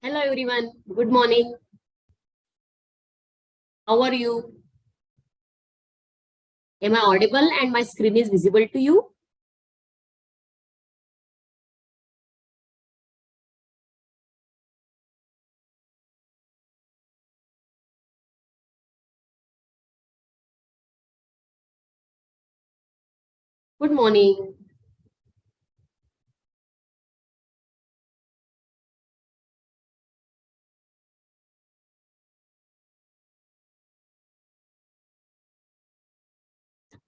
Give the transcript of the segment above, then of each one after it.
Hello everyone, good morning. How are you? Am I audible and my screen is visible to you? Good morning.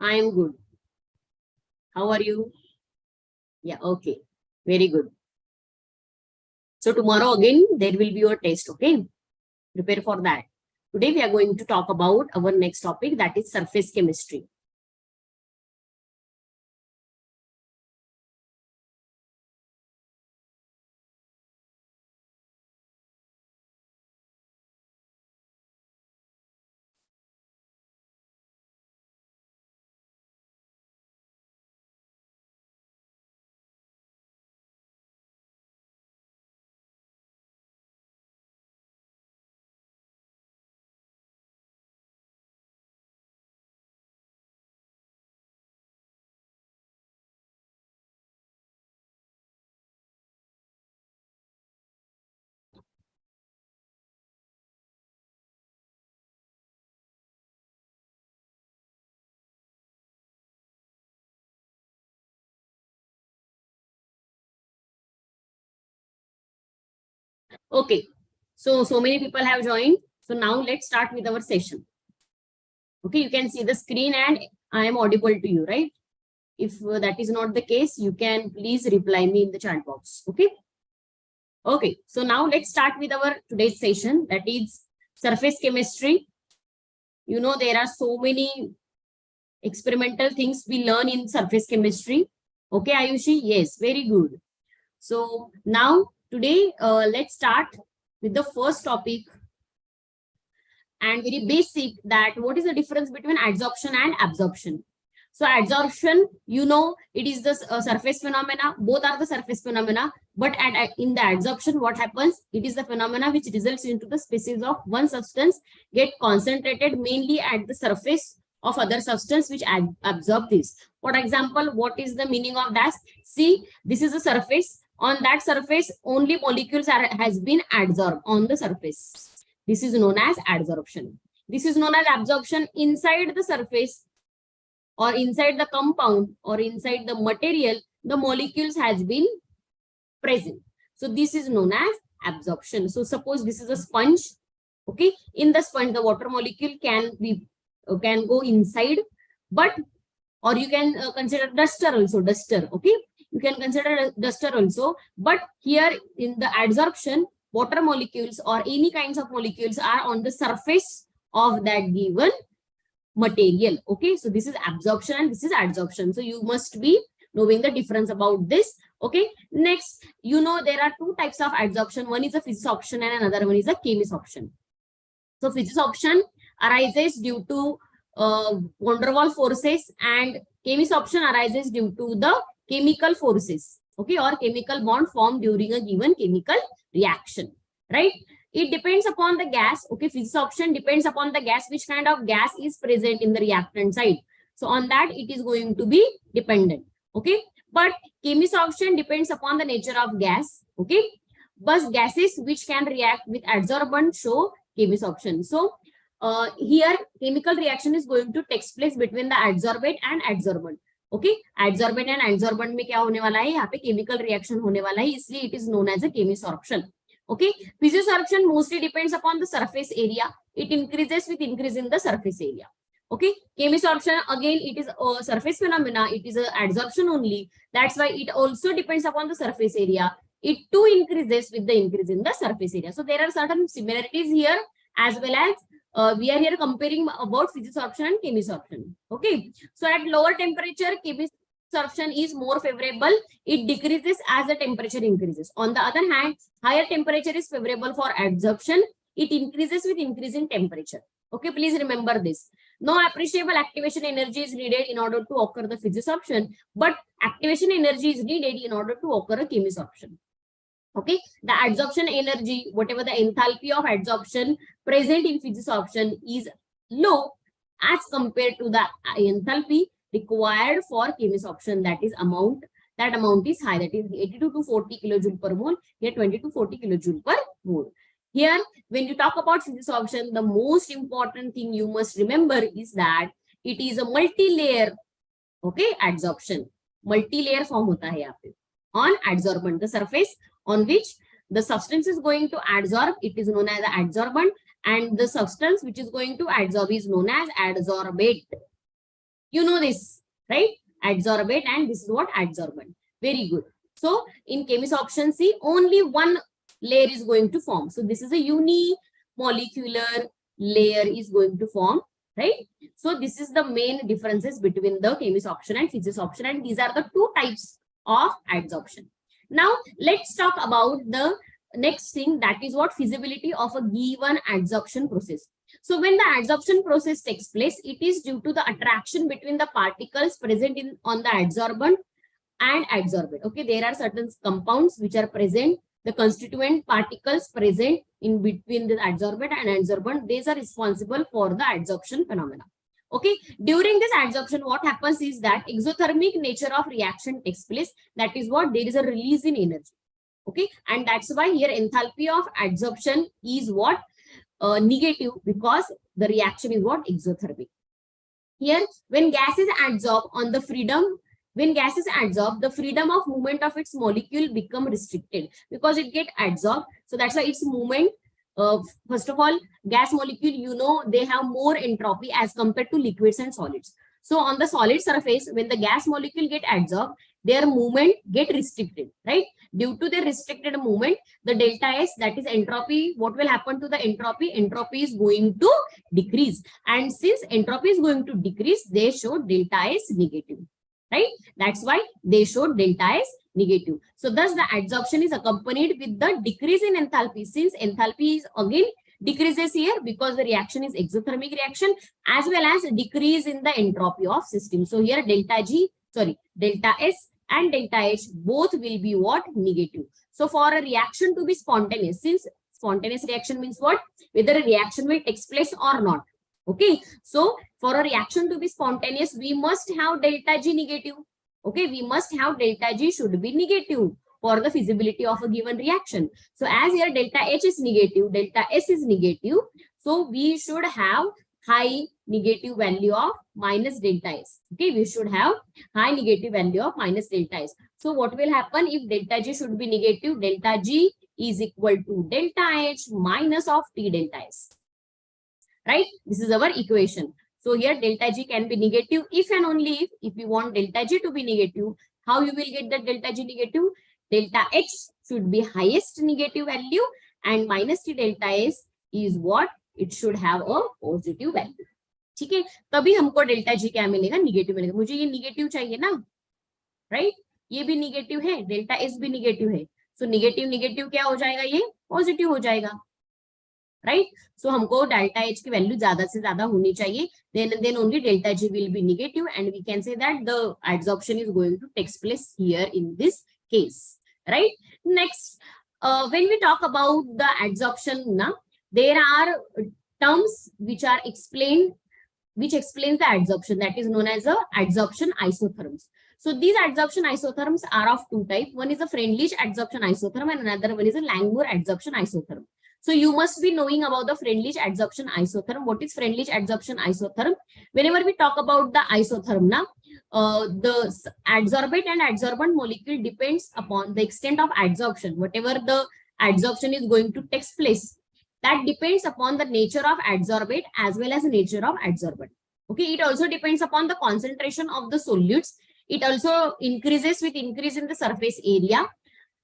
I am good. How are you? Yeah, okay. Very good. So tomorrow again, there will be your test, okay? Prepare for that. Today we are going to talk about our next topic, that is surface chemistry. Okay. So many people have joined. So now let's start with our session. Okay, you can see the screen and I am audible to you, right? If that is not the case, you can please reply me in the chat box. Okay. Okay, so now let's start with our today's session, that is surface chemistry. You know, there are so many experimental things we learn in surface chemistry. Okay, Ayushi? Yes, very good. So now today, let's start with the first topic and very basic, that what is the difference between adsorption and absorption. So adsorption, you know, it is the surface phenomena. Both are the surface phenomena. But in the adsorption, what happens? It is the phenomena which results into the species of one substance get concentrated mainly at the surface of other substance which absorb this. For example, what is the meaning of that? See, this is a surface. On that surface, only molecules has been adsorbed on the surface. This is known as adsorption. This is known as absorption inside the surface, or inside the compound, or inside the material, the molecules has been present. So this is known as absorption. So suppose this is a sponge. Okay, in the sponge, the water molecule can go inside, but or you can consider duster also. Duster. Okay, you can consider duster also. But here in the adsorption, water molecules or any kinds of molecules are on the surface of that given material. Okay, so this is absorption and this is adsorption. So you must be knowing the difference about this. Okay, next, you know, there are two types of adsorption. One is a physisorption and another one is a chemisorption. So physisorption arises due to van der Waals forces, and chemisorption arises due to the chemical forces, okay, or chemical bond formed during a given chemical reaction, right? It depends upon the gas. Okay, physisorption depends upon the gas, which kind of gas is present in the reactant side. So on that, it is going to be dependent. Okay, but chemisorption depends upon the nature of gas. Okay, but gases which can react with adsorbent show chemisorption. So here chemical reaction is going to take place between the adsorbate and adsorbent. Okay, adsorbate and adsorbent में क्या होने वाला है? यहाँ पे chemical reaction होने वाला है, इसलिए it is known as a chemisorption. Okay, physisorption mostly depends upon the surface area. It increases with increase in the surface area. Okay, chemisorption again, it is a surface phenomena. It is a adsorption only. That's why it also depends upon the surface area. It too increases with the increase in the surface area. So there are certain similarities here, as well as we are here comparing about physisorption and chemisorption. Okay, so at lower temperature, chemisorption is more favorable. It decreases as the temperature increases. On the other hand, higher temperature is favorable for adsorption. It increases with increase in temperature. Okay, please remember this. No appreciable activation energy is needed in order to occur the physisorption, but activation energy is needed in order to occur a chemisorption. Okay, the adsorption energy, whatever the enthalpy of adsorption present in physisorption is low as compared to the enthalpy required for chemisorption. That amount is high. That is 82 to 40 kilojoule per mole. Here 20 to 40 kilojoule per mole. Here, when you talk about physisorption, the most important thing you must remember is that it is a multi-layer, okay, adsorption. Multi-layer form hota hai yahan pe. On adsorbent, the surface on which the substance is going to adsorb, it is known as the adsorbent, and the substance which is going to adsorb is known as adsorbate. You know this, right? Adsorbate, and this is what adsorbent. Very good. So in chemisorption, see, only one layer is going to form. So this is a unimolecular layer is going to form, right? So this is the main differences between the chemisorption and physisorption, and these are the two types of adsorption. Now let's talk about the next thing, that is what feasibility of a given adsorption process. So when the adsorption process takes place, it is due to the attraction between the particles present on the adsorbent and adsorbate. Okay, there are certain compounds which are present, the constituent particles present in between the adsorbate and adsorbent, these are responsible for the adsorption phenomena. Okay, during this adsorption, what happens is that exothermic nature of reaction takes place. That is what, there is a release in energy. Okay, and that's why here enthalpy of adsorption is what, negative, because the reaction is what, exothermic. Here, when gas is adsorbed on the freedom, when gas is adsorbed, the freedom of movement of its molecule become restricted because it get adsorbed. So that's why its movement, first of all, gas molecule, you know, they have more entropy as compared to liquids and solids. So on the solid surface, when the gas molecule get adsorbed, their movement get restricted, right? Due to the restricted movement, the delta S, that is entropy, what will happen to the entropy? Entropy is going to decrease. And since entropy is going to decrease, they show delta S negative, right? That's why they show delta S negative. So thus the adsorption is accompanied with the decrease in enthalpy. Since enthalpy is again decreases here because the reaction is exothermic reaction, as well as decrease in the entropy of system. So here delta S and delta H both will be what? Negative. So for a reaction to be spontaneous, since spontaneous reaction means what? Whether a reaction will take place or not. Okay, so for a reaction to be spontaneous, we must have delta G negative. Okay, we must have delta G should be negative for the feasibility of a given reaction. So as here delta H is negative, delta S is negative, so we should have high negative value of minus delta S. Okay, we should have high negative value of minus delta S. So what will happen if delta G should be negative? Delta G is equal to delta H minus of T delta S. Right? This is our equation. So here delta G can be negative if and only if you want delta G to be negative. How you will get that delta G negative? Delta H should be highest negative value and minus T delta S is what? It should have a positive value. ठीक है, तभी हमको delta G क्या मिलेगा? Negative मिलेगा. मुझे ये negative चाहिए ना, राइट? ये भी निगेटिव है, डेल्टा एस भी निगेटिव है. सो निगेटिव निगेटिव क्या हो जाएगा? ये पॉजिटिव हो जाएगा, राइट? सो हमको डेल्टा एच की वैल्यू ज्यादा से ज्यादा होनी चाहिए. Then only delta G will be negative, and we can say that the adsorption is going to take place here in this case, right? Next, when we talk about the adsorption, there are terms which are explained, which explains the adsorption, that is known as the adsorption isotherms. So these adsorption isotherms are of two types. One is a Freundlich adsorption isotherm and another one is a Langmuir adsorption isotherm. So you must be knowing about the Freundlich adsorption isotherm. What is Freundlich adsorption isotherm? Whenever we talk about the isotherm, the adsorbate and adsorbent molecule depends upon the extent of adsorption. Whatever the adsorption is going to take place, that depends upon the nature of adsorbate as well as the nature of adsorbent. Okay, it also depends upon the concentration of the solutes. It also increases with increase in the surface area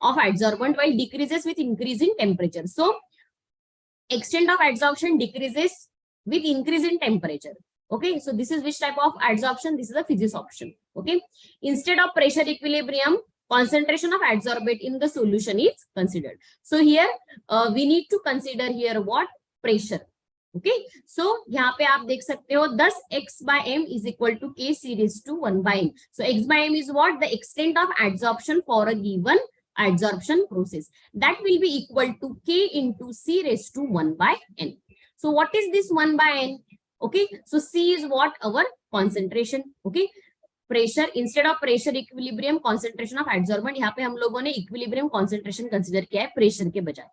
of adsorbent, while decreases with increase in temperature. So extent of adsorption decreases with increase in temperature. Okay, so this is which type of adsorption? This is a physisorption. Okay, instead of pressure equilibrium, concentration of adsorbate in the solution is considered. So here we need to consider here what? Pressure. Okay, so यहाँ पे आप देख सकते हो 10 x by m is equal to k c raised to 1 by m. So x by m is what? The extent of adsorption for a given adsorption process. That will be equal to K into C raised to 1 by N. So what is this 1 by N? Okay, so C is what? Our concentration. Okay, pressure instead of pressure equilibrium concentration of adsorbent, यहाँ पे हम लोगों ने equilibrium concentration consider किया है pressure के बजाय.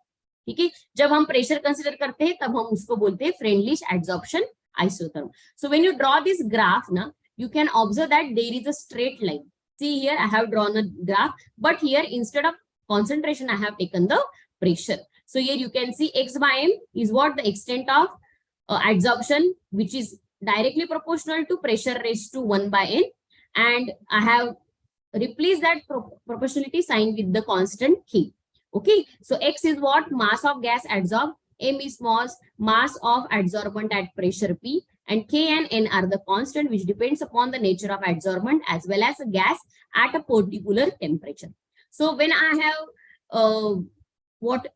ठीक है, जब हम प्रेशर कंसिडर करते हैं तब हम उसको बोलते हैं Freundlich adsorption isotherm. So when you draw this graph ना, you can observe that there is a straight line. See here, I have drawn a graph, but here instead of concentration, I have taken the pressure. So here you can see X by M is what the extent of adsorption, which is directly proportional to pressure raised to 1 by N. And I have replaced that proportionality sign with the constant K. Okay, so X is what? Mass of gas adsorbed. M is mass of adsorbent at pressure P. And K and N are the constant which depends upon the nature of adsorbent as well as a gas at a particular temperature. So when I have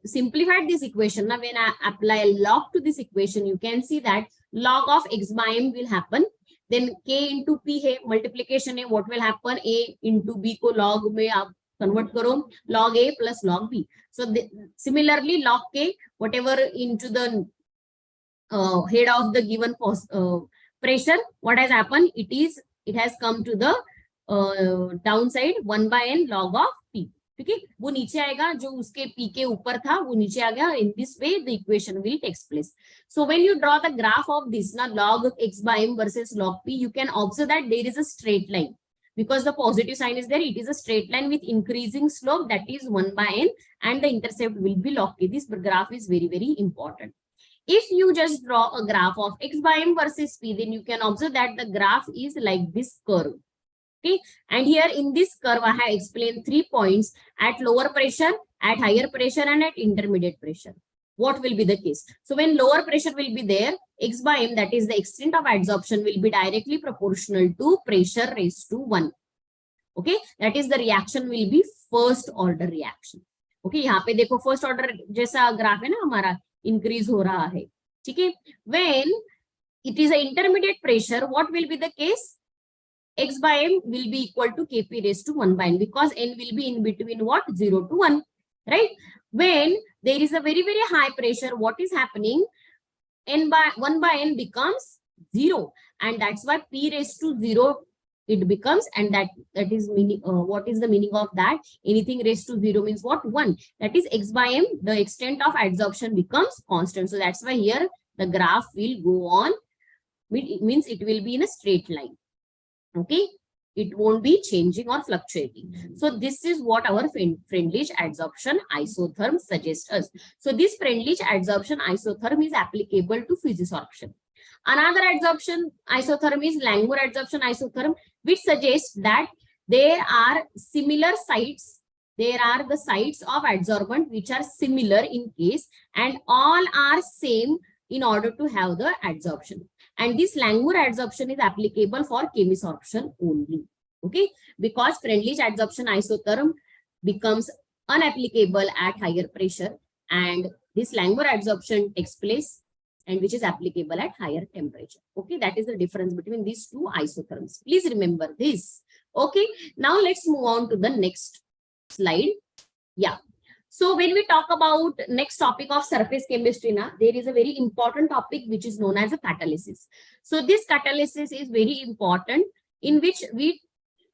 simplified this equation, now when I apply log to this equation, you can see that log of X by M will happen. Then K into P है, multiplication है, what will happen? A into B को log में आप convert करो, log A plus log B. So similarly log K, whatever into the head of the given pressure, what has happened? It has come to the downside 1 by N log of P. ठीक है, वो नीचे आएगा, जो उसके P के ऊपर था वो नीचे आ गया. In this way the equation will takes place. So when you draw the graph of this now, log X by M versus log P, you can observe that there is a straight line. Because the positive sign is there, it is a straight line with increasing slope, that is 1 by N, and the intercept will be log K. This graph is very, very important. If you just draw a graph of X by M versus P, then you can observe that the graph is like this curve. Okay, and here in this curve, I have explained 3 points: at lower pressure, at higher pressure, and at intermediate pressure. What will be the case? So when lower pressure will be there, X by M, that is the extent of adsorption, will be directly proportional to pressure raised to 1. Okay, that is the reaction will be first order reaction. Okay, यहाँ पे देखो first order जैसा graph है ना हमारा, increase हो रहा है. ठीक है, when it is an intermediate pressure, what will be the case? X by M will be equal to Kp raised to 1 by N, because N will be in between what? 0 to 1, right? When there is a very, very high pressure, what is happening? 1 by N becomes 0, and that's why P raised to 0 it becomes, and that is meaning, what is the meaning of that? Anything raised to 0 means what? 1. That is X by M, the extent of adsorption becomes constant. So that's why here the graph will go on, it means it will be in a straight line. Okay, it won't be changing or fluctuating. So this is what our friendly adsorption isotherm suggests us. So this friendly adsorption isotherm is applicable to physisorption. Another adsorption isotherm is Langmuir adsorption isotherm, which suggests that there are similar sites. There are the sites of adsorbent which are similar in case, and all are same in order to have the adsorption. And this Langmuir adsorption is applicable for chemisorption only. Okay, because friendly adsorption isotherm becomes unapplicable at higher pressure, and this Langmuir adsorption takes place and which is applicable at higher temperature. Okay, that is the difference between these two isotherms. Please remember this. Okay, now let's move on to the next slide. Yeah. So when we talk about next topic of surface chemistry, there is a very important topic which is known as a catalysis. So this catalysis is very important, in which we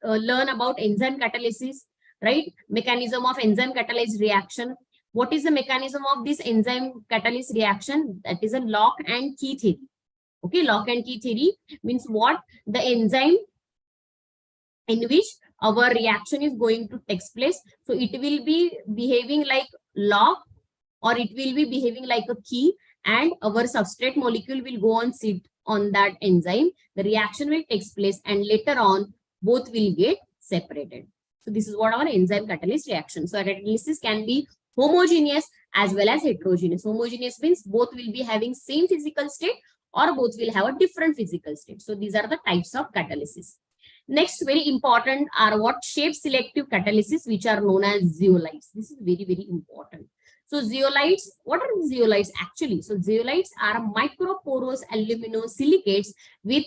learn about enzyme catalysis, right? Mechanism of enzyme catalyzed reaction. What is the mechanism of this enzyme catalyst reaction? That is a lock and key theory. Okay, lock and key theory means what? The enzyme in which our reaction is going to take place. So it will be behaving like lock, or it will be behaving like a key, and our substrate molecule will go and sit on that enzyme. The reaction will take place, and later on both will get separated. So this is what our enzyme catalyst reaction. So catalysis can be homogeneous as well as heterogeneous. Homogeneous means both will be having same physical state, or both will have a different physical state. So these are the types of catalysis. Next, very important are what? Shape selective catalysis, which are known as zeolites. This is very, very important. So zeolites, what are zeolites actually? So zeolites are microporous aluminosilicates with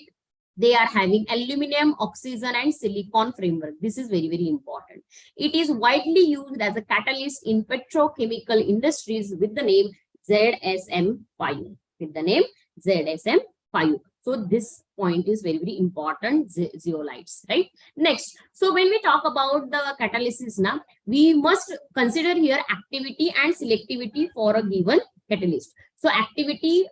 They are having aluminum, oxygen, and silicon framework. This is very, very important. It is widely used as a catalyst in petrochemical industries with the name ZSM5. With the name ZSM5. So this point is very, very important, zeolites, right? Next, so when we talk about the catalysis now, we must consider here activity and selectivity for a given catalyst. So activity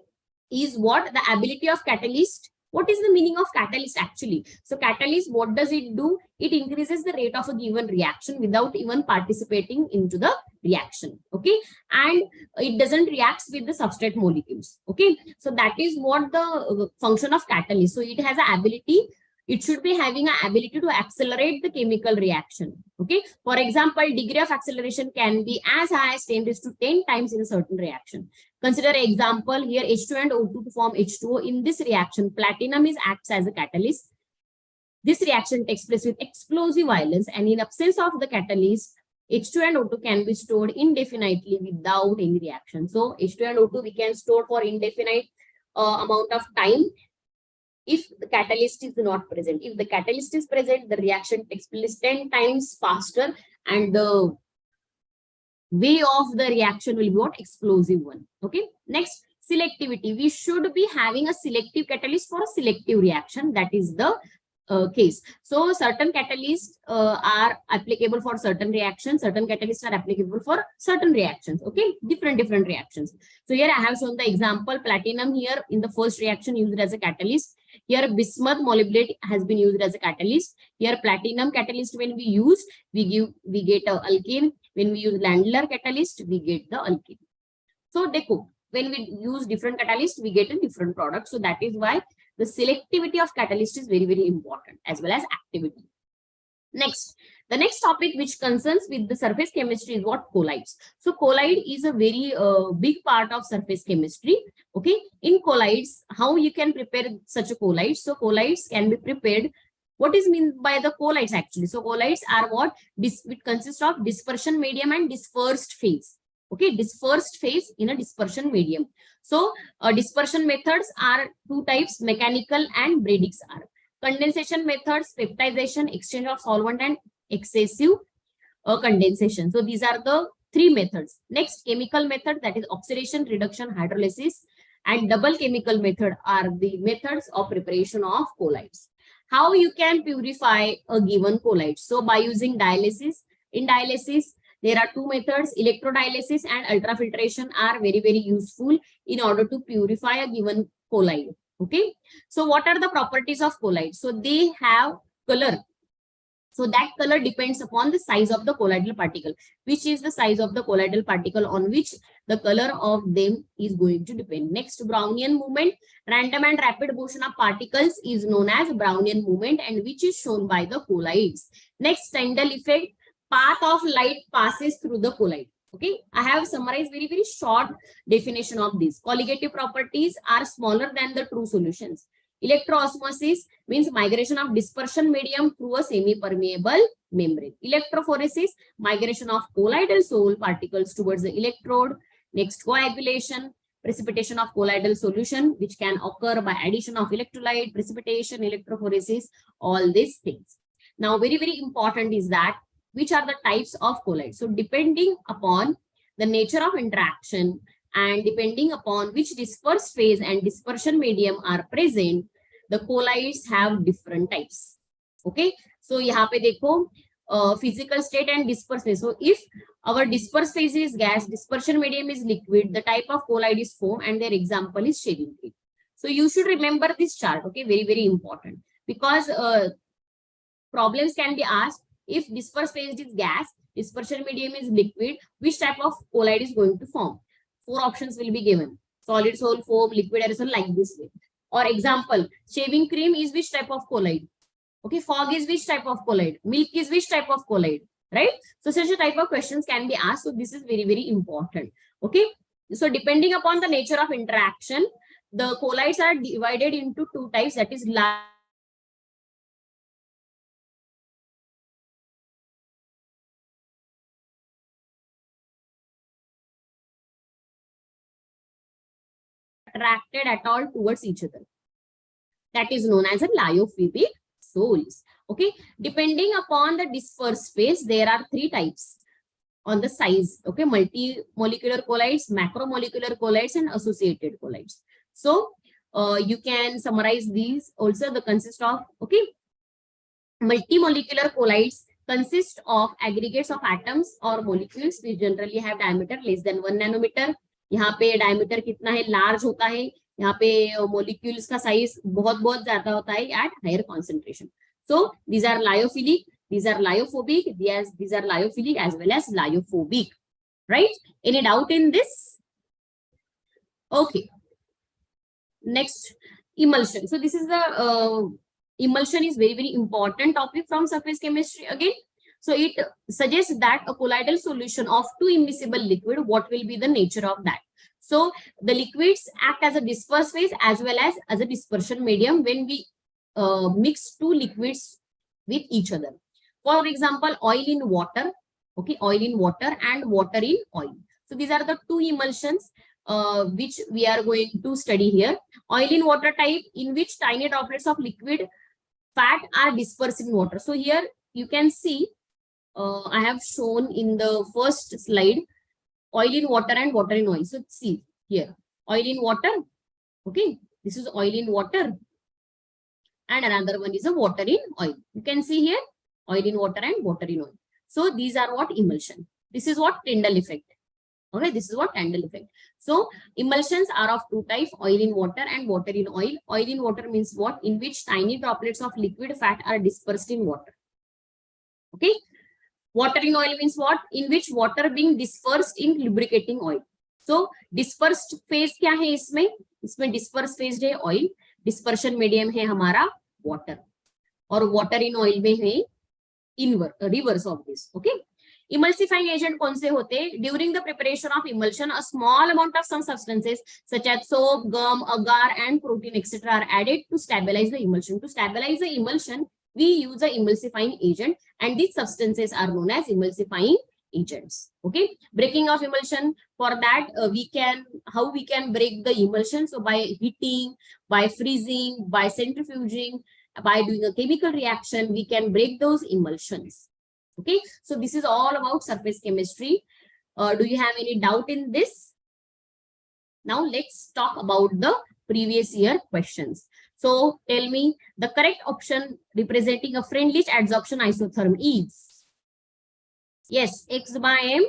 is what? The ability of catalyst. What is the meaning of catalyst actually? So catalyst, what does it do? It increases the rate of a given reaction without even participating into the reaction. Okay. And it doesn't react with the substrate molecules. Okay. So that is what the function of catalyst. So it has an ability. It should be having an ability to accelerate the chemical reaction. Okay. For example, degree of acceleration can be as high as 10 raised to 10 times in a certain reaction. Consider example here, H2 and O2 to form H2O. In this reaction, platinum acts as a catalyst. This reaction takes place with explosive violence, and in absence of the catalyst, H2 and O2 can be stored indefinitely without any reaction. So H2 and O2 we can store for indefinite amount of time if the catalyst is not present. If the catalyst is present, the reaction takes place 10 times faster, and the way of the reaction will be what? Explosive one. Okay. Next, selectivity. We should be having a selective catalyst for a selective reaction. That is the case. So certain catalysts are applicable for certain reactions. Certain catalysts are applicable for certain reactions. Okay. Different reactions. So here I have shown the example. Platinum here in the first reaction used as a catalyst. Here bismuth molybdenate has been used as a catalyst. Here platinum catalyst when we use, we get a alkane. When we use Landler catalyst, we get the alkane. So when we use different catalyst, we get a different product. So that is why the selectivity of catalyst is very, very important, as well as activity. Next, the next topic which concerns with the surface chemistry is what? Colloids. So colloid is a very big part of surface chemistry. Okay, in colloids, how you can prepare such a colloid? So colloids can be prepared. What is meant by the colloids actually? So colloids are what? It consists of dispersion medium and dispersed phase. Okay, dispersed phase in a dispersion medium. So dispersion methods are two types, mechanical and Bradick's are. Condensation methods, peptidization, exchange of solvent, and excessive condensation. So these are the three methods. Next, chemical method, that is oxidation, reduction, hydrolysis, and double chemical method are the methods of preparation of colloids. How you can purify a given colloid? So by using dialysis. In dialysis, there are two methods, electrodialysis and ultrafiltration are very, very useful in order to purify a given colloid. Okay. So what are the properties of colloids? So they have color. So that color depends upon the size of the colloidal particle. Which is the size of the colloidal particle on which the color of them is going to depend. Next, Brownian movement. Random and rapid motion of particles is known as Brownian movement, and which is shown by the colloids. Next, Tyndall effect. Path of light passes through the colloid. Okay, I have summarized very, very short definition of this. Colligative properties are smaller than the true solutions. Electroosmosis means migration of dispersion medium through a semi-permeable membrane. Electrophoresis, migration of colloidal soul particles towards the electrode. Next, coagulation, precipitation of colloidal solution, which can occur by addition of electrolyte, precipitation, electrophoresis, all these things. Now, very, very important is that which are the types of colloids. So depending upon the nature of interaction and depending upon which dispersed phase and dispersion medium are present, the colloids have different types. Okay. So यहाँ पे देखो physical state and dispersed phase. So if our dispersed phase is gas, dispersion medium is liquid, the type of colloid is foam, and their example is shaving cream. So you should remember this chart. Okay. Very, very important, because problems can be asked. If dispersed phase is gas, dispersion medium is liquid, which type of colloid is going to form? 4 options will be given. Solid, sol, foam, liquid, aerosol, like this way. Or example, shaving cream is which type of colloid? Okay, fog is which type of colloid? Milk is which type of colloid? Right? So such a type of questions can be asked. So this is very, very important. Okay. So depending upon the nature of interaction, the colloids are divided into two types, that is large attracted at all towards each other. That is known as a lyophilic soils. Okay, depending upon the dispersed phase, there are three types on the size. Okay, multi-molecular colloids, macromolecular colloids, and associated colloids. So you can summarize these also. The consist of, okay, multi-molecular colloids consist of aggregates of atoms or molecules which generally have diameter less than 1 nanometer. यहाँ पे diameter कितना है, large होता है. यहाँ पे molecules का size बहुत ज्यादा होता है at higher concentration. So these are lyophilic, these are lyophobic, these are lyophilic as well as lyophobic. Right? Any doubt in this? Okay. Next, emulsion. So this is the emulsion is very important topic from surface chemistry again. So it suggests that a colloidal solution of two immiscible liquid, what will be the nature of that? So the liquids act as a disperse phase as well as a dispersion medium when we mix two liquids with each other. For example, oil in water, okay, oil in water and water in oil. So these are the two emulsions which we are going to study here. Oil in water type, in which tiny droplets of liquid fat are dispersed in water. So here you can see, I have shown in the first slide, oil in water and water in oil. So see here, oil in water, okay, this is oil in water, and another one is a water in oil. You can see here, oil in water and water in oil. So these are what emulsion. This is what Tyndall effect. Okay, this is what Tyndall effect. So emulsions are of two types, oil in water and water in oil. Oil in water means what? In which tiny droplets of liquid fat are dispersed in water. Okay. Water in oil means what? In which water being dispersed in lubricating oil. So dispersed phase क्या है इसमें? इसमें dispersed phase है oil, dispersion medium है हमारा water, और water in oil में है reverse of this. Okay. Emulsifying agent कौन से होते हैं? During the preparation of emulsion, a small amount of some substances such as soap, gum, agar, and protein, etc. are added to stabilize the emulsion. To stabilize the emulsion, we use a emulsifying agent, and these substances are known as emulsifying agents. Okay, breaking of emulsion. For that, how we can break the emulsion? So by heating, by freezing, by centrifuging, by doing a chemical reaction, we can break those emulsions. Okay, so this is all about surface chemistry. Do you have any doubt in this? Now let's talk about the previous year questions. So tell me, the correct option representing a Freundlich adsorption isotherm is, yes, x by m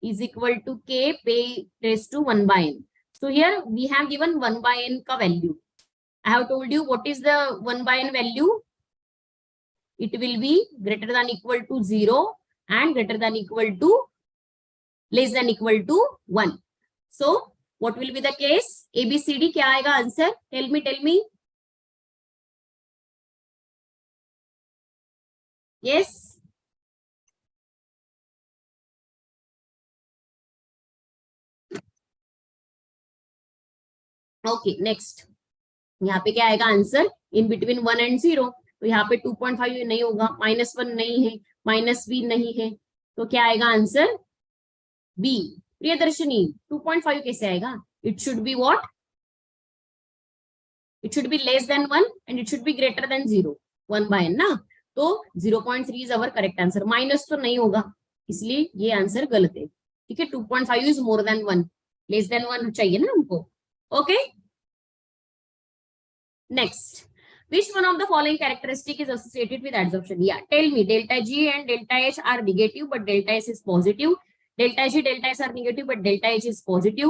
is equal to k p raised to 1 by n. So here we have given 1 by n ka value. I have told you what is the 1 by n value. It will be greater than equal to 0 and greater than equal to less than equal to 1. So what will be the case? ABCD क्या आएगा answer? Tell me. Yes. Okay, next. यहाँ पे क्या आएगा answer? In between 1 and 0. तो यहाँ पे 2.5 नहीं होगा, -1 नहीं है, -b नहीं है, तो क्या आएगा आंसर? B. प्रियदर्शनी, 2.5 कैसे आएगा? It should be what? It should be less than 1 and it should be greater than 0. 1 by n ना, तो 0.3 is our correct answer. Minus तो नहीं होगा, इसलिए ये आंसर गलत है. ठीक है, 2.5 is more than 1. Less than 1 चाहिए ना हमको. Okay. Next. Which one of the following characteristic is associated with adsorption? Yeah, tell me. Delta G and delta H are negative, but delta S is positive. Delta G, delta S are negative, but delta H is positive.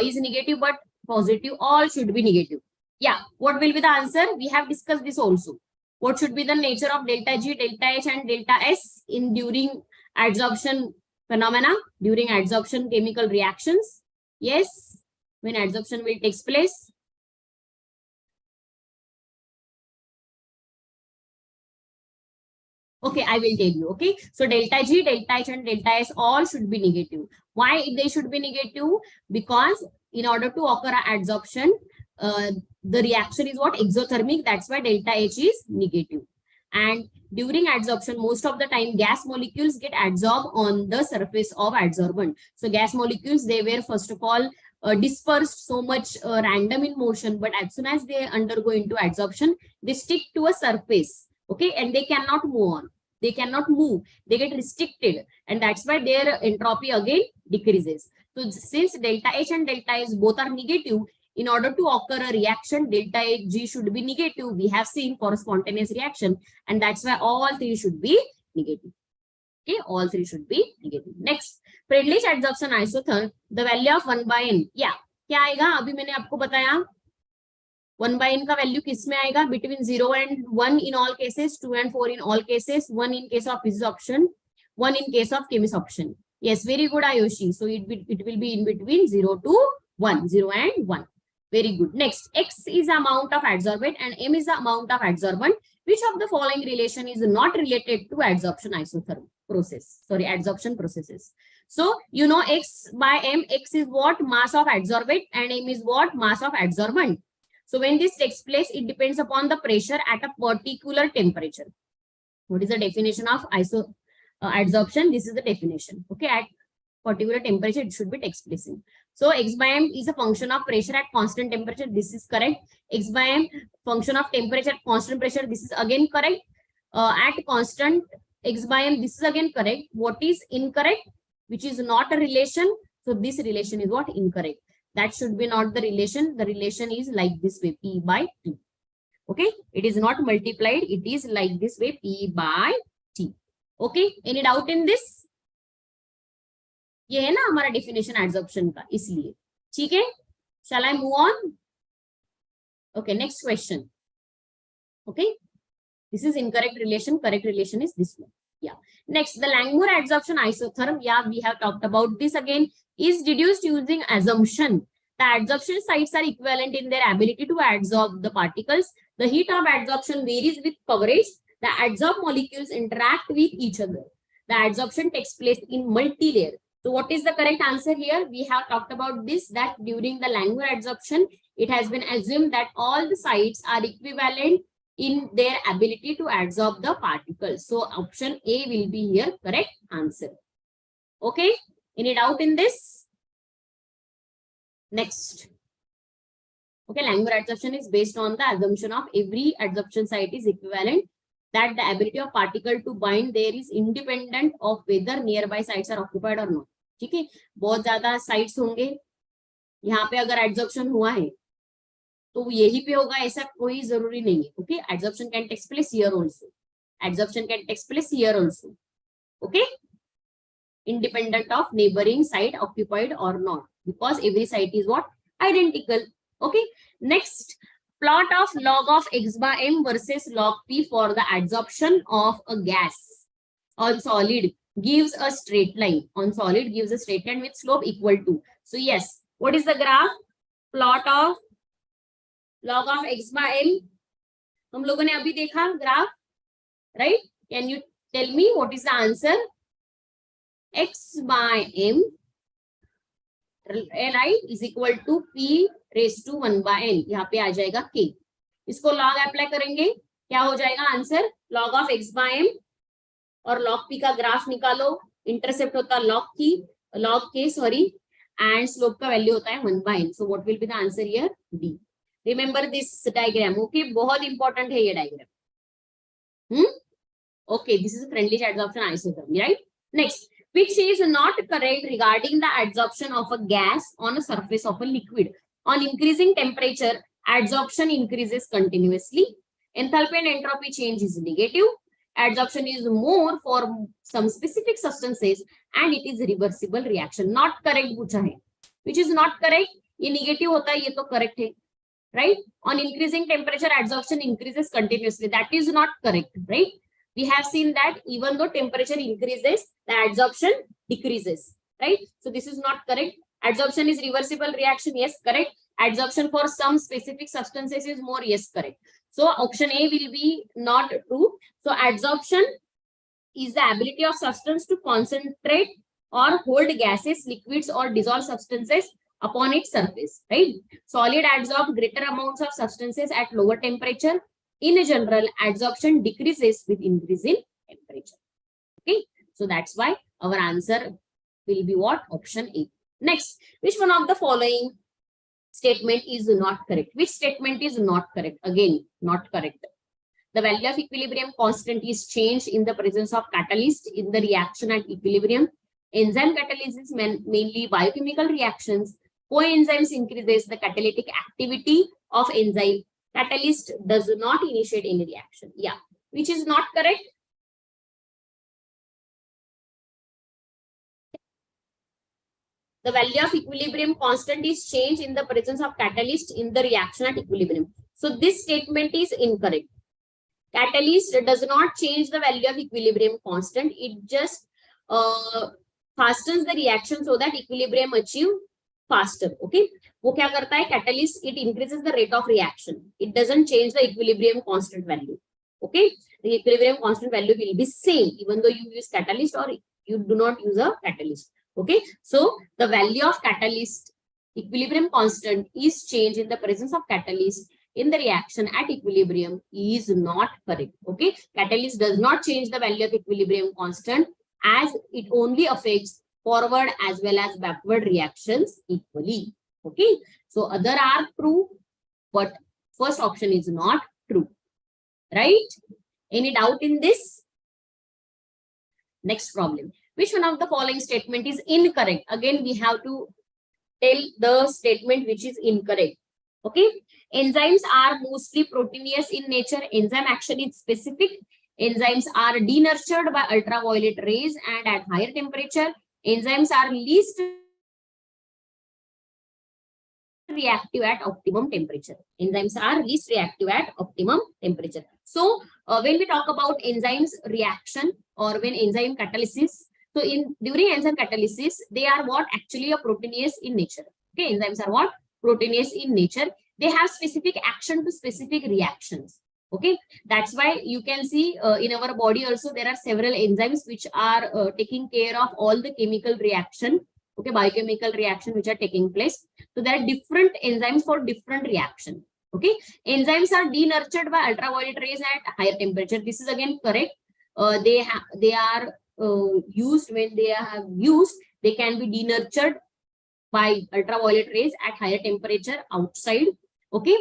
Is negative but positive. All should be negative. Yeah. What will be the answer? We have discussed this also. What should be the nature of delta G, delta H, and delta S in during adsorption phenomena, during adsorption chemical reactions? Yes. When adsorption will take place. Okay, I will tell you. Okay, so delta G, delta H, and delta S all should be negative. Why they should be negative? Because in order to occur adsorption, the reaction is what? Exothermic. That's why delta H is negative. And during adsorption, most of the time, gas molecules get adsorbed on the surface of adsorbent. So gas molecules, they were first of all dispersed, so much random in motion, but as soon as they undergo into adsorption, they stick to a surface, okay, and they cannot move on. They cannot move, they get restricted, and that's why their entropy again decreases. So since delta H and delta S both are negative, in order to occur a reaction, delta G should be negative. We have seen for a spontaneous reaction, and that's why all three should be negative. Okay, all three should be negative. Next, Friendly's adsorption isotherm, the value of 1/n. Yeah, क्या आएगा? अभी मैंने आपको बताया 1/n का value किस में आएगा? Between 0 and 1 in all cases, 2 and 4 in all cases, 1 in case of absorption, 1 in case of chemisoption. Yes, very good, Ayushi. So it will be in between 0 to 1, 0 and 1. Very good. Next, X is the amount of adsorbate and M is the amount of adsorbent. Which of the following relation is not related to adsorption isotherm process? Sorry, adsorption processes. So, you know, X by M, X is what? Mass of adsorbate, and M is what? Mass of adsorbent. So when this takes place, it depends upon the pressure at a particular temperature. What is the definition of adsorption? This is the definition. Okay, at particular temperature, it should be takes place in. So X by M is a function of pressure at constant temperature. This is correct. X by M, function of temperature at constant pressure. This is again correct. At constant X by M, this is again correct. What is incorrect? Which is not a relation. So this relation is what? Incorrect. That should be not the relation. The relation is like this way, P by T. Okay, it is not multiplied. It is like this way, P by T. Okay, any doubt in this? ये है ना हमारा definition adsorption का, इसलिए ठीक है. Shall I move on? Okay, next question. Okay, this is incorrect relation. Correct relation is this one. Yeah. Next, the Langmuir adsorption isotherm. Yeah, we have talked about this again. Is deduced using assumption. The adsorption sites are equivalent in their ability to adsorb the particles. The heat of adsorption varies with coverage. The adsorbed molecules interact with each other. The adsorption takes place in multi-layer. So what is the correct answer here? We have talked about this, that during the Langmuir adsorption, it has been assumed that all the sites are equivalent in their ability to adsorb the particles. So option A will be here correct answer. Okay, any doubt in this? Next. Okay, Langmuir adsorption is based on the assumption of every adsorption site is equivalent, that the ability of particle to bind there is independent of whether nearby sites are occupied or not. ठीक है, बहुत ज्यादा sites होंगे, यहाँ पे अगर adsorption हुआ है तो यही पे होगा ऐसा कोई जरूरी नहीं है. Okay, adsorption can takes place here also, adsorption can takes place here also. Okay, independent of neighboring site occupied or not, because every site is what? Identical. Okay, next, plot of log of X by M versus log P for the adsorption of a gas on solid gives a straight line. On solid gives a straight line with slope equal to. So yes, what is the graph? Plot of log of X by M. हम लोगों ने अभी देखा graph, right? Can you tell me what is the answer? X by M, right, is equal to P raised to 1 by N. यहाँ पे आ जाएगा K. इसको log apply करेंगे, क्या हो जाएगा answer? Log of X by M और log P का ग्राफ निकालो, इंटरसेप्ट होता है log K sorry, and slope का वैल्यू होता है 1 by N. So what will be the answer here? D. Remember this diagram. Okay, बहुत इंपॉर्टेंट है ये diagram. Okay, this is Friendly's adsorption isotherm, right? Next, which is not correct regarding the adsorption of a gas on a surface of a liquid. On increasing temperature, adsorption increases continuously. Enthalpy and entropy change is negative. Adsorption is more for some specific substances and it is reversible reaction. Not correct पूछा है. Which is not correct? ये negative होता है, ये तो correct है. Right? On increasing temperature, adsorption increases continuously. That is not correct, right? We have seen that even though temperature increases, the adsorption decreases, right? So this is not correct. Adsorption is reversible reaction, yes, correct. Adsorption for some specific substances is more, yes, correct. So option A will be not true. So adsorption is the ability of substance to concentrate or hold gases, liquids, or dissolved substances upon its surface, right? Solid adsorb greater amounts of substances at lower temperature. In general, adsorption decreases with increase in temperature. Okay, so that's why our answer will be what? Option A. Next, which one of the following statement is not correct? Which statement is not correct? Again, not correct. The value of equilibrium constant is changed in the presence of catalyst in the reaction at equilibrium. Enzyme catalysis mainly biochemical reactions. Coenzymes increases the catalytic activity of enzyme. Catalyst does not initiate any reaction. Yeah, which is not correct? The value of equilibrium constant is changed in the presence of catalyst in the reaction at equilibrium. So this statement is incorrect. Catalyst does not change the value of equilibrium constant. It just fastens the reaction so that equilibrium achieve faster. Okay. वो क्या करता है? Catalyst, it increases the rate of reaction. It doesn't change the equilibrium constant value. Okay. The equilibrium constant value will be same even though you use catalyst or you do not use a catalyst. Okay. So the value of catalyst equilibrium constant is changed in the presence of catalyst in the reaction at equilibrium is not correct. Okay. Catalyst does not change the value of equilibrium constant as it only affects forward as well as backward reactions equally. Okay. So other are true, but first option is not true. Right? Any doubt in this? Next problem. Which one of the following statement is incorrect? Again, we have to tell the statement which is incorrect. Okay. Enzymes are mostly proteinous in nature. Enzyme action is specific. Enzymes are denatured by ultraviolet rays and at higher temperature. Enzymes are least reactive at optimum temperature. Enzymes are least reactive at optimum temperature. So when we talk about enzymes reaction or when enzyme catalysis, so during enzyme catalysis, they are what? Actually a proteinous in nature. Okay, enzymes are what? Proteinous in nature. They have specific action to specific reactions. Okay, that's why you can see in our body also there are several enzymes which are taking care of all the chemical reaction. Okay, biochemical reaction which are taking place. So there are different enzymes for different reaction. Okay, enzymes are denatured by ultraviolet rays at higher temperature. This is again correct. They are used when they are used. They can be denatured by ultraviolet rays at higher temperature outside. Okay,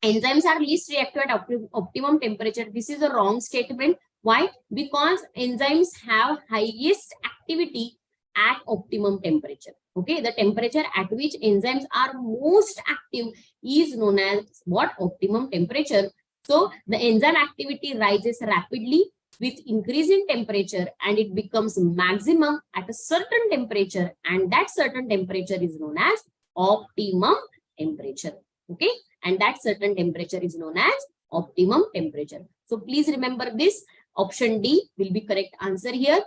enzymes are least reactive at optimum temperature. This is a wrong statement. Why? Because enzymes have highest activity at optimum temperature. Okay, the temperature at which enzymes are most active is known as what? Optimum temperature. So the enzyme activity rises rapidly with increase in temperature and it becomes maximum at a certain temperature, and that certain temperature is known as optimum temperature. Okay, and that certain temperature is known as optimum temperature. So please remember this. Option D will be correct answer here.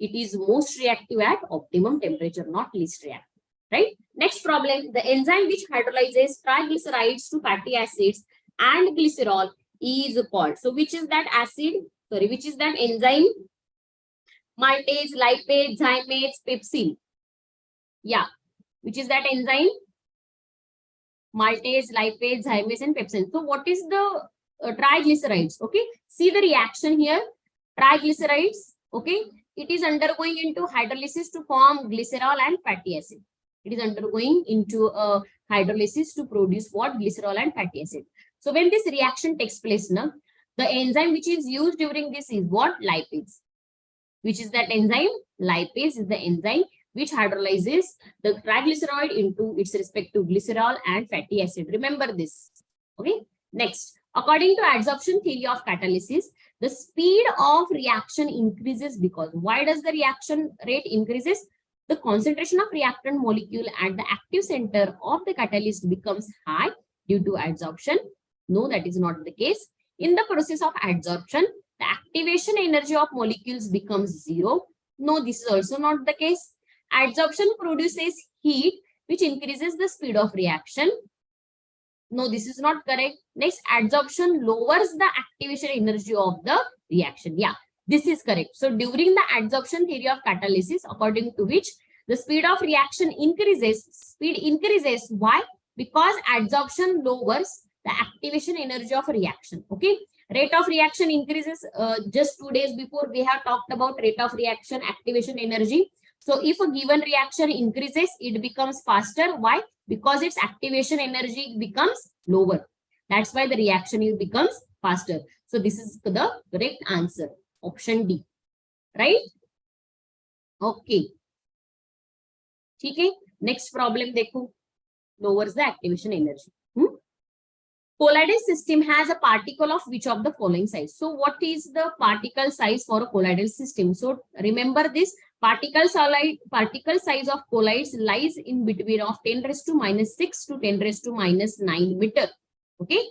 It is most reactive at optimum temperature, not least reactive. Right? Next problem. The enzyme which hydrolyzes triglycerides to fatty acids and glycerol is called. So which is that acid? Sorry, which is that enzyme? Maltase, lipase, zymase, pepsin. Yeah. Which is that enzyme? Maltase, lipase, zymase, and pepsin. So what is the triglycerides? Okay. See the reaction here. Triglycerides. Okay. It is undergoing into hydrolysis to form glycerol and fatty acid. It is undergoing into hydrolysis to produce what? Glycerol and fatty acid. So when this reaction takes place now, the enzyme which is used during this is what? Lipase. Which is that enzyme? Lipase is the enzyme which hydrolyzes the triglyceride into its respective glycerol and fatty acid. Remember this. Okay. Next, according to adsorption theory of catalysis, the speed of reaction increases because why does the reaction rate increases? The concentration of reactant molecule at the active center of the catalyst becomes high due to adsorption. No, that is not the case. In the process of adsorption, the activation energy of molecules becomes zero. No, this is also not the case. Adsorption produces heat, which increases the speed of reaction. No, this is not correct. Next, adsorption lowers the activation energy of the reaction. Yeah, this is correct. So during the adsorption theory of catalysis, according to which the speed of reaction increases. Speed increases. Why? Because adsorption lowers the activation energy of a reaction. Okay. Rate of reaction increases. Just 2 days before we have talked about rate of reaction, activation energy. So if a given reaction increases, it becomes faster. Why? Because its activation energy becomes lower. That's why the reaction becomes faster. So this is the correct answer. Option D. Right? Okay. Okay. Next problem देखो. Lowers the activation energy. Colloidal system has a particle of which of the following size? So what is the particle size for a colloidal system? So remember this particle size of colloids lies in between of 10⁻⁻⁶ to 10⁻⁻⁹ meter. Okay.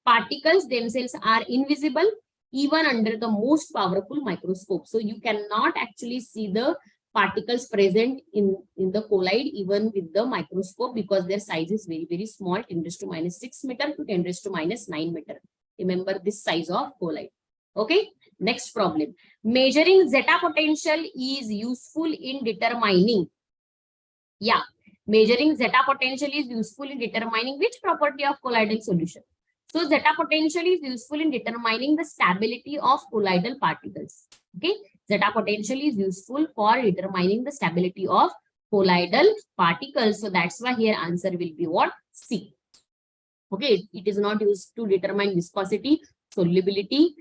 Particles themselves are invisible even under the most powerful microscope. So you cannot actually see the particles present in the colloid even with the microscope because their size is very, very small, 10⁻⁶ meter to 10⁻⁹ meter. Remember this size of colloid. Okay. Next problem. Measuring zeta potential is useful in determining. Yeah. Measuring zeta potential is useful in determining which property of colloidal solution. So zeta potential is useful in determining the stability of colloidal particles. Okay. Zeta potential is useful for determining the stability of colloidal particles. So that's why here answer will be what? C. Okay. It is not used to determine viscosity, solubility.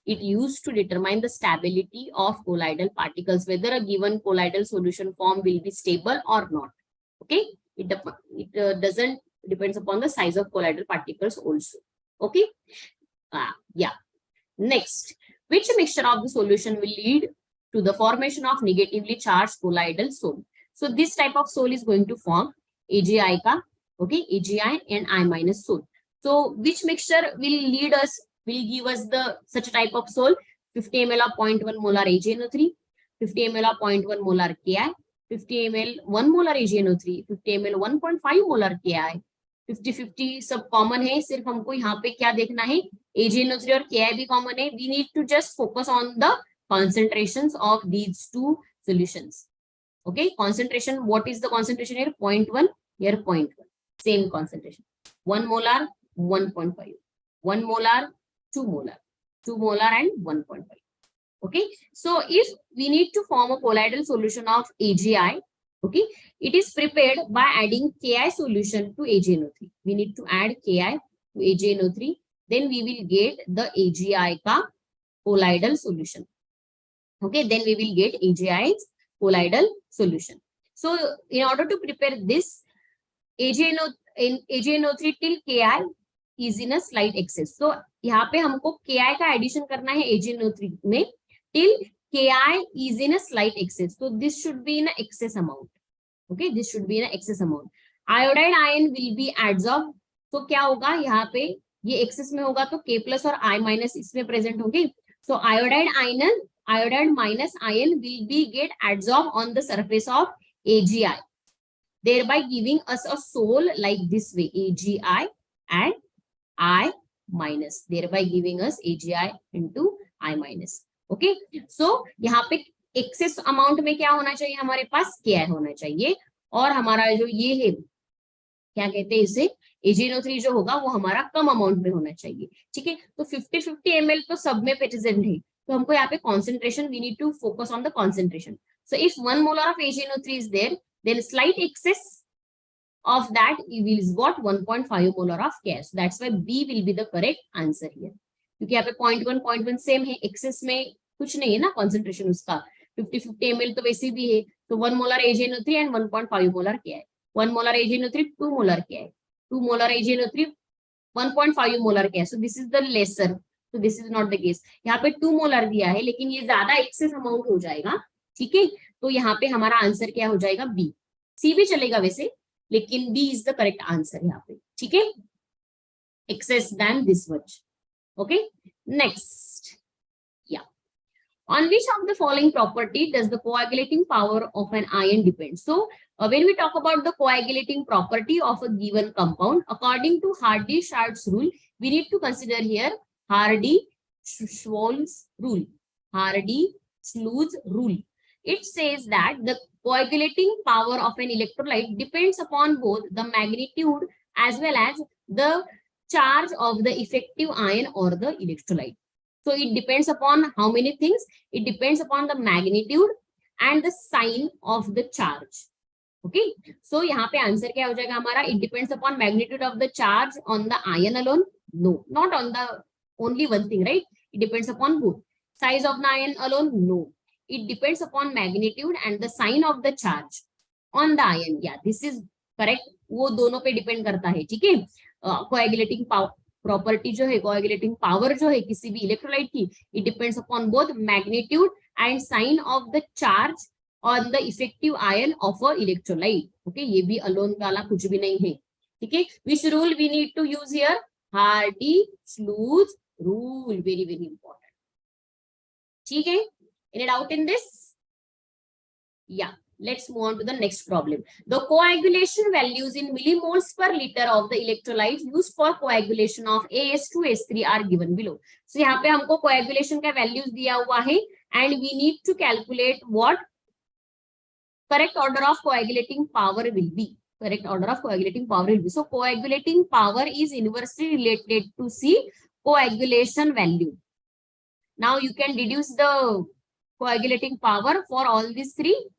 It used to determine the stability of colloidal particles, whether a given colloidal solution form will be stable or not. Okay. It doesn't depends upon the size of colloidal particles also. Okay. Yeah. Next, which mixture of the solution will lead to the formation of negatively charged colloidal sol? So this type of sol is going to form AgI ka, okay, AgI and I- sol. So which mixture will give us the such type of sol? 50 ml of 0.1 molar AgNO3, 50 ml of 0.1 molar Ki, 50 ml 1 molar AgNO3, 50 ml 1.5 molar Ki. 50-50 सब common है, सिर्फ हमको यहाँ पे क्या देखना है, AgNO3 और Ki भी कॉमन है. We need to just focus on the concentrations of these two solutions. Okay, concentration. What is the concentration here? 0.1. Here 0.1. Same concentration. 1 molar, 1.5. 1 molar, 2 molar. 2 molar and 1.5. Okay. So if we need to form a colloidal solution of AgI, okay, it is prepared by adding Ki solution to AgNO3. We need to add Ki to AgNO3. Then we will get the AgI ka colloidal solution. Okay, then we will get AgI's colloidal solution. So in order to prepare this, AgNO3 till Ki is in a slight excess. So यहाँ पे हमको Ki का addition करना है AgNO3 में till Ki is in a slight excess. So this should be in an excess amount. Okay, this should be in an excess amount. Iodide ion will be adsorbed. So क्या होगा यहाँ पे ये excess में होगा तो K plus और I minus इसमें present होंगे. So iodide minus ion will be get adsorbed on the surface of AgI, thereby giving us a sol like this way, AgI and I minus, thereby giving us AgI into I minus. Okay, so यहाँ पे excess amount में क्या होना चाहिए, हमारे पास Ki होना चाहिए और हमारा जो ये है क्या कहते हैं इसे AgNO3 जो होगा वो हमारा कम अमाउंट में होना चाहिए. ठीक है, तो 50-50 ml तो सब में प्रेजेंट है, तो हमको यहाँ पे concentration, we need to focus on the concentration. So if 1 molar of AgNO3 is there, then slight excess of that is got 1.5 molar of Ki. So that's why B will be the correct answer here. क्योंकि यहाँ पे 0.1 same है, access में कुछ नहीं है ना concentration उसका. 50-50 ml तो वैसे भी है, तो 1 molar AgNO3 and 1.5 molar Ki. 1 molar AgNO3, 2 molar Ki. 2 molar AgNO3, 1.5 molar Ki. So this is the lesser. So this is not the case. यहाँ पे 2 molar दिया है, लेकिन ये ज्यादा एक्सेस अमाउंट हो जाएगा. ठीक है, तो यहाँ पे हमारा आंसर क्या हो जाएगा, बी. सी भी चलेगा वैसे, लेकिन b is the correct answer यहाँ पे. ठीक है, excess than this much. Okay, next. Yeah, on which of the following property does the coagulating power of an ion depend? So when we talk about the coagulating property of a given compound, according to Hardy-Schwarz rule, we need to consider here Hardy-Schwarz rule. Hardy-Schwarz rule. It says that the coagulating power of an electrolyte depends upon both the magnitude as well as the charge of the effective ion or the electrolyte. So it depends upon how many things. It depends upon the magnitude and the sign of the charge. Okay, so यहाँ पे answer क्या हो जाएगा हमारा? It depends upon magnitude of the charge on the ion alone. No, not on the only one thing, right? It depends upon both. Size of the ion alone? No. It depends upon magnitude and the sign of the charge on the ion. Yeah, this is correct. वो दोनों पे depend करता है, ठीक है. Coagulating property जो है, coagulating power जो है किसी भी इलेक्ट्रोलाइट की, it depends upon both magnitude and sign of the charge on the effective ion of a electrolyte. Okay, ये भी अलोन वाला कुछ भी नहीं है, ठीक है. Which rule we need to use here? Hardy Schulze rule, very very important, ठीक है. Any doubt in this? Yeah. Let's move on to the next problem. The coagulation values in millimoles per liter of the electrolyte used for coagulation of AS2S3 are given below. So यहाँ पे हमको coagulation का values दिया हुआ है and we need to calculate what correct order of coagulating power will be. Correct order of coagulating power will be. So coagulating power is inversely related to C coagulation value. Now you can deduce the coagulating power for all these three.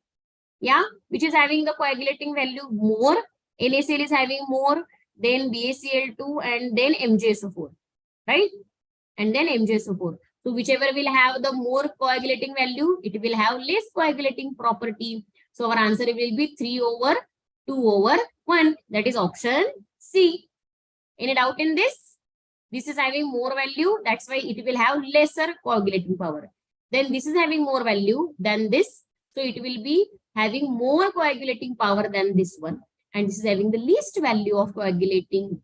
Yeah, which is having the coagulating value more, NaCl is having more, then BaCl2 and then MgSO4, right? And then MgSO4. So whichever will have the more coagulating value, it will have less coagulating property. So our answer will be 3/2/1. That is option C. Any doubt in this? This is having more value, that's why it will have lesser coagulating power. Then this is having more value than this, so it will be having more coagulating power than this one, and this is having the least value of coagulating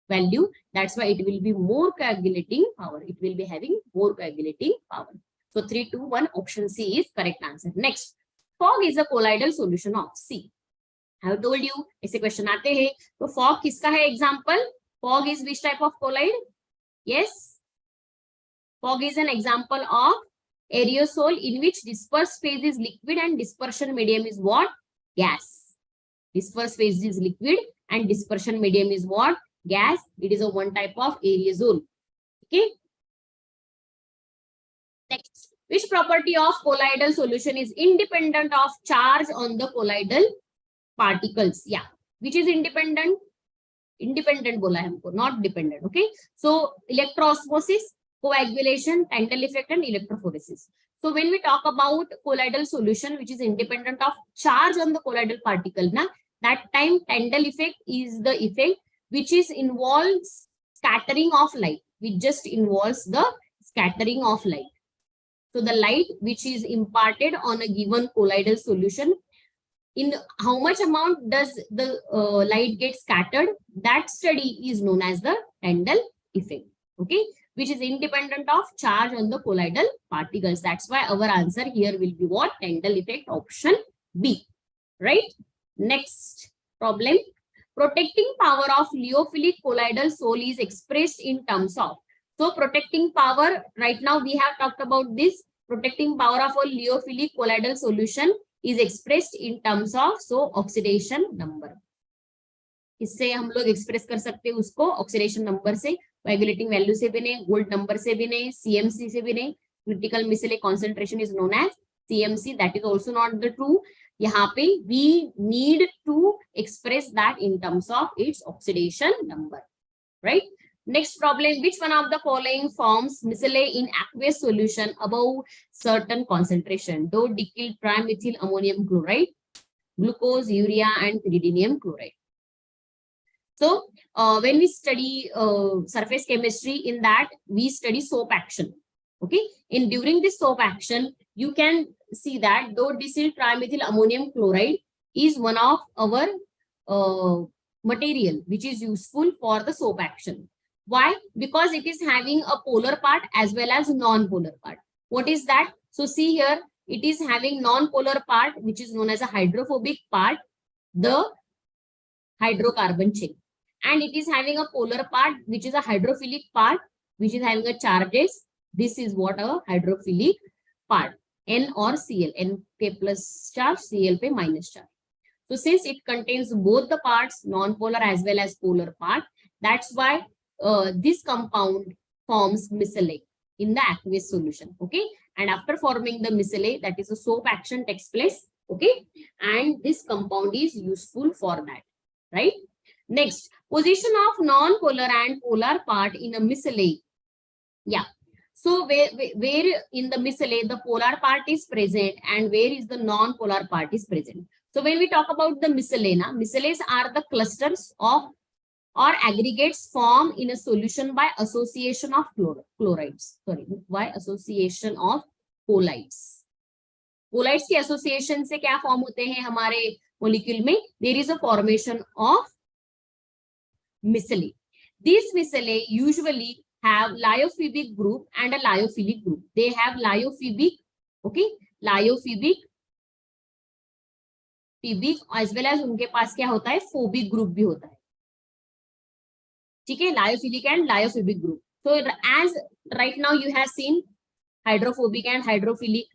value, that's why it will be more coagulating power. It will be having more coagulating power. So 3/2/1 option C is correct answer. Next, fog is a colloidal solution of C. I have told you ऐसे question आते हैं. तो fog किसका है example? Fog is which type of colloid? Yes, fog is an example of aerosol in which dispersed phase is liquid and dispersion medium is what? Gas. Dispersed phase is liquid and dispersion medium is what? Gas. It is a one type of aerosol. Okay. Next, which property of colloidal solution is independent of charge on the colloidal particles? Yeah, which is independent? Independent बोला है हमको, not dependent. Okay. So electroosmosis, coagulation, Tyndall effect, and electrophoresis. So when we talk about colloidal solution which is independent of charge on the colloidal particle, na, that time Tyndall effect is the effect which is involves scattering of light, which just involves the scattering of light. So the light which is imparted on a given colloidal solution, in how much amount does the light get scattered, that study is known as the Tyndall effect. Okay, which is independent of charge on the colloidal particles. That's why our answer here will be what? Tyndall effect, option B. Right? Next problem. Protecting power of lyophilic colloidal sol is expressed in terms of. So protecting power, right now we have talked about this. Protecting power of a lyophilic colloidal solution is expressed in terms of, so oxidation number. इससे हम लोग express कर सकते हैं उसको oxidation number से, coagulating value से भी नहीं, गोल्ड नंबर से भी नहीं, सीएमसी से भी नहीं. Critical micelle concentration is known as CMC. That is also not the true. यहाँ पे we need to express that in terms of its oxidation number, right. Next problem, which one of the following forms miscellany in aqueous solution above certain concentration? Do dicyl trimethyl ammonium chloride, glucose, urea, and pyridinium chloride. So when we study surface chemistry, in that we study soap action. Okay, during this soap action, you can see that though dicyl trimethyl ammonium chloride is one of our material which is useful for the soap action. Why? Because it is having a polar part as well as non-polar part. What is that? So see here, it is having non-polar part which is known as a hydrophobic part, the hydrocarbon chain, and it is having a polar part which is a hydrophilic part which is having a charges. This is what a hydrophilic part, N or Cl, N पे plus charge, Cl पे minus charge. So since it contains both the parts, non-polar as well as polar part, that's why this compound forms miscellany. in the aqueous solution. Okay, and after forming the micelle, that is a soap action takes place. Okay, and this compound is useful for that, right? Next, position of non-polar and polar part in a micelle. Yeah. So where in the micelle the polar part is present and where is the non-polar part is present. So when we talk about the micelle, micelles are the clusters of or aggregates formed in a solution by association of chlorides. Sorry, by association of colloids. Colloids की association से क्या form होते हैं हमारे molecule में? There is a formation of micelle. These micelle usually have lyophobic group and a lyophilic group. They have lyophobic, okay, lyophobic, as well as उनके पास क्या होता है? Phobic group भी होता है. ठीक है, lyophilic and lyophobic group. So as right now you have seen hydrophobic and hydrophilic.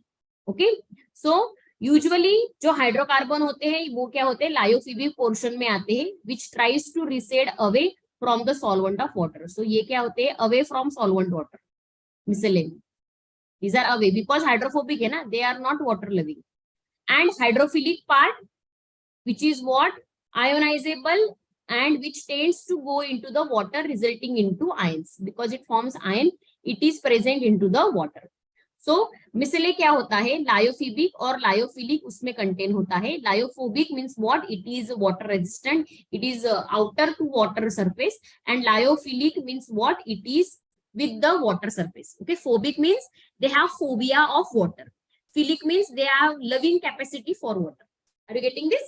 Okay, so usually जो हाइड्रोकार्बन होते हैं वो क्या होते हैं? लायोफिबिक पोर्शन में आते हैं, which tries to recede away from the solvent of water. So ये क्या होते हैं? Away from solvent water. Micelle. These are away because hydrophobic है ना, they are not water loving. And hydrophilic part, which is what? Ionizable and which tends to go into the water resulting into ions. Because it forms ion, it is present into the water. So micelle क्या होता है? Lyophobic और lyophilic उसमें contain होता है. Lyophobic means what? It is water resistant. It is outer to water surface. And lyophilic means what? It is with the water surface. Okay, phobic means they have phobia of water. Philic means they have loving capacity for water. Are you getting this?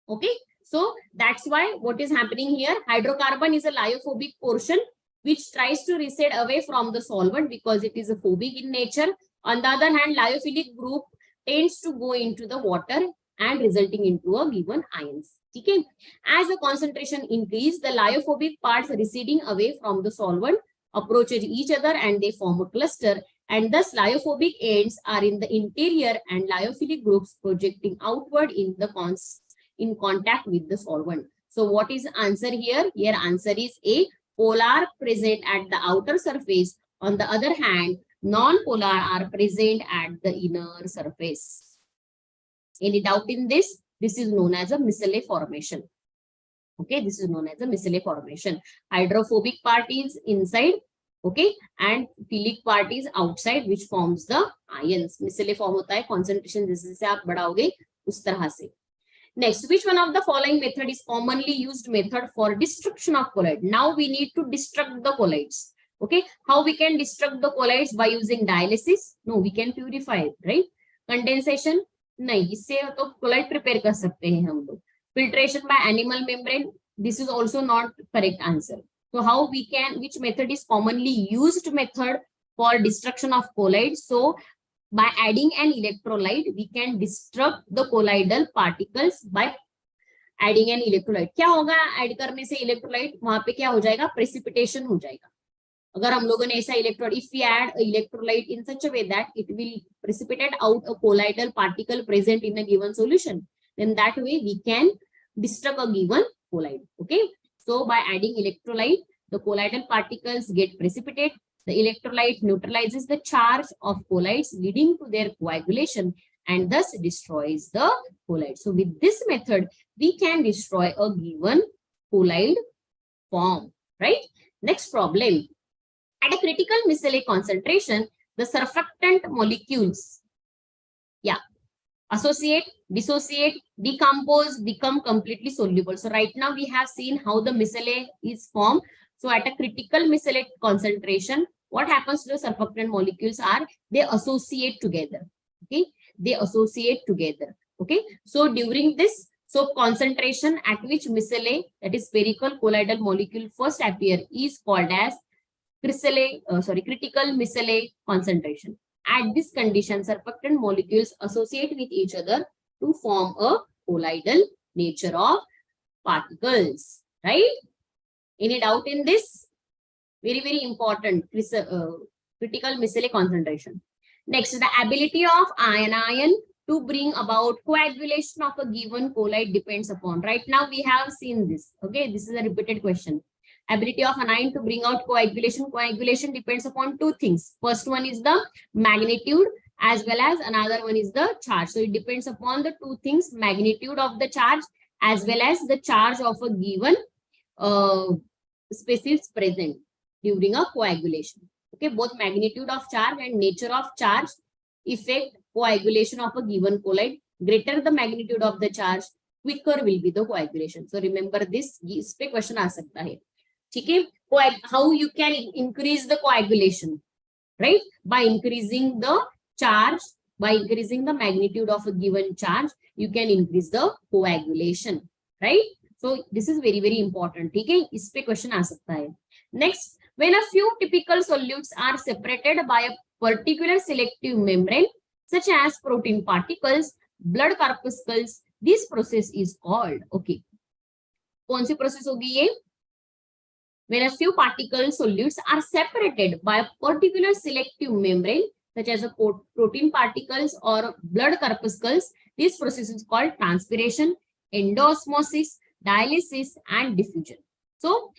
Okay, so that's why what is happening here? Hydrocarbon is a lyophobic portion which tries to recede away from the solvent because it is a phobic in nature. On the other hand, lyophilic group tends to go into the water and resulting into a given ions. Okay? As the concentration increase, the lyophobic parts receding away from the solvent approaches each other and they form a cluster, and thus lyophobic ends are in the interior and lyophilic groups projecting outward in contact with the solvent. So what is the answer here? Here answer is A. Polar present at the outer surface. On the other hand, non-polar are present at the inner surface. Any doubt in this? This is known as a micelle formation. Okay, this is known as a micelle formation. Hydrophobic part is inside, okay, and philic part is outside, which forms the ions. Micelle form होता है concentration जैसे से आप बढ़ाओगे उस तरह से. Next, which one of the following method is commonly used method for destruction of colloid? Now we need to destruct the colloids. Okay, how we can destruct the colloids? By using dialysis? No, we can purify it, right? Condensation? नहीं, इससे तो colloid prepare कर सकते हैं हम लोग. Filtration by animal membrane? This is also not correct answer. So how we can? Which method is commonly used method for destruction of colloids? So by adding an electrolyte, we can destruct the colloidal particles by adding an electrolyte. क्या होगा add करने से electrolyte? वहां पे क्या हो जाएगा? Precipitation हो जाएगा. अगर हम लोगों ने ऐसा electrolyte, if we add electrolyte in such a way that it will precipitate out a colloidal particle present in a given solution, then that way we can destruct a given colloid. Okay, so by adding electrolyte, the colloidal particles get precipitate. The electrolyte neutralizes the charge of colloids, leading to their coagulation and thus destroys the colloid. So with this method, we can destroy a given colloid form, right? Next problem. At a critical micelle concentration, the surfactant molecules, associate, dissociate, decompose, become completely soluble. So right now we have seen how the micelle is formed. So at a critical micelle concentration, what happens to the surfactant molecules are they associate together. Okay, they associate together. Okay, so during this concentration at which micelle, that is spherical colloidal molecule, first appear is called as critical micelle concentration. At this condition, surfactant molecules associate with each other to form a colloidal nature of particles. Right? Any doubt in this? Very, very important. Critical micelle concentration. Next, the ability of anion to bring about coagulation of a given colloid depends upon. Right now, we have seen this. Okay, this is a repeated question. ability of anion to bring out coagulation. Coagulation depends upon two things. First one is the magnitude, as well as another one is the charge. So it depends upon the two things, magnitude of the charge as well as the charge of a given species present during a coagulation. Okay, both magnitude of charge and nature of charge affect coagulation of a given colloid. Greater the magnitude of the charge, quicker will be the coagulation. So remember this, इस पे question आ सकता है. ठीक है, how you can increase the coagulation, right? By increasing the charge, by increasing the magnitude of a given charge, you can increase the coagulation, right? So this is very, very important. ठीक है, इस पे question आ सकता है. Next, when a few typical solutes are separated by a particular selective membrane, such as protein particles, blood corpuscles, this process is called, okay. कौन सी process होगी ये? When a few particle solutes are separated by a particular selective membrane, such as a protein particles or blood corpuscles, this process is called transpiration, endosmosis, dialysis, and diffusion. So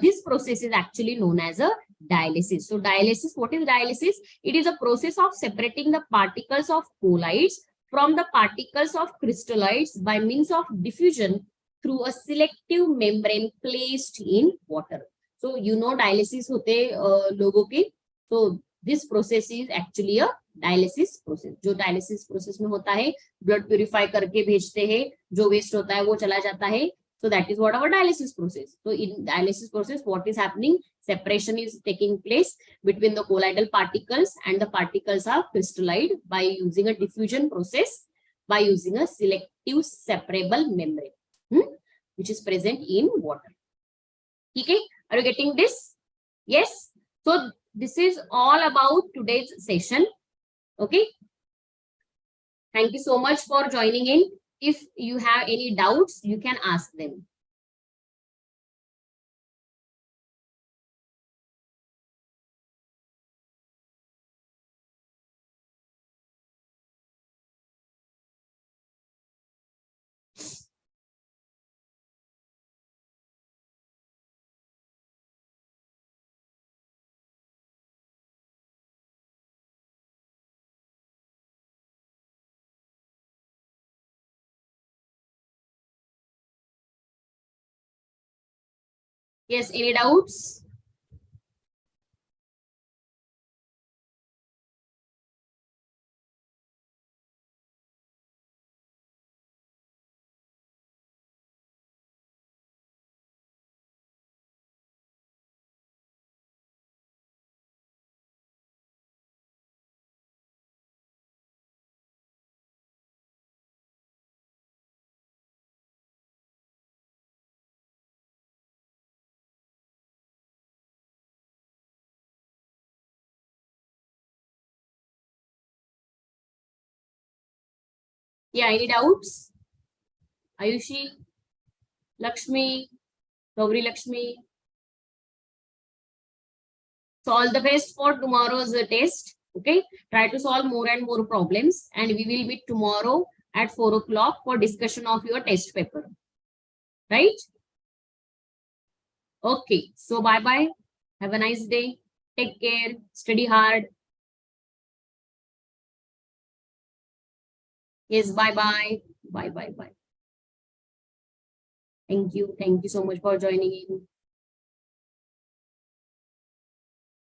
this process is actually known as a dialysis. So dialysis, what is dialysis? It is a process of separating the particles of colloids from the particles of crystalloids by means of diffusion through a selective membrane placed in water. So you know dialysis होते लोगों के, so this process is actually a dialysis process. जो dialysis process में होता है, blood purify करके भेजते हैं, जो waste होता है वो चला जाता है. So that is what our dialysis process. So in dialysis process, what is happening? Separation is taking place between the colloidal particles and the particles of crystalloid by using a diffusion process, by using a selective separable membrane, which is present in water. Okay, are you getting this? Yes. So this is all about today's session. Okay. Thank you so much for joining in. If you have any doubts, you can ask them. Yes, any doubts? Yeah, any doubts? Ayushi, Lakshmi, Gauri Lakshmi. So all the best for tomorrow's test. Okay, try to solve more and more problems, and we will meet tomorrow at 4 o'clock for discussion of your test paper. Right? Okay, so bye-bye. Have a nice day. Take care. Study hard. Yes, bye-bye. Bye-bye-bye. Thank you. Thank you so much for joining in.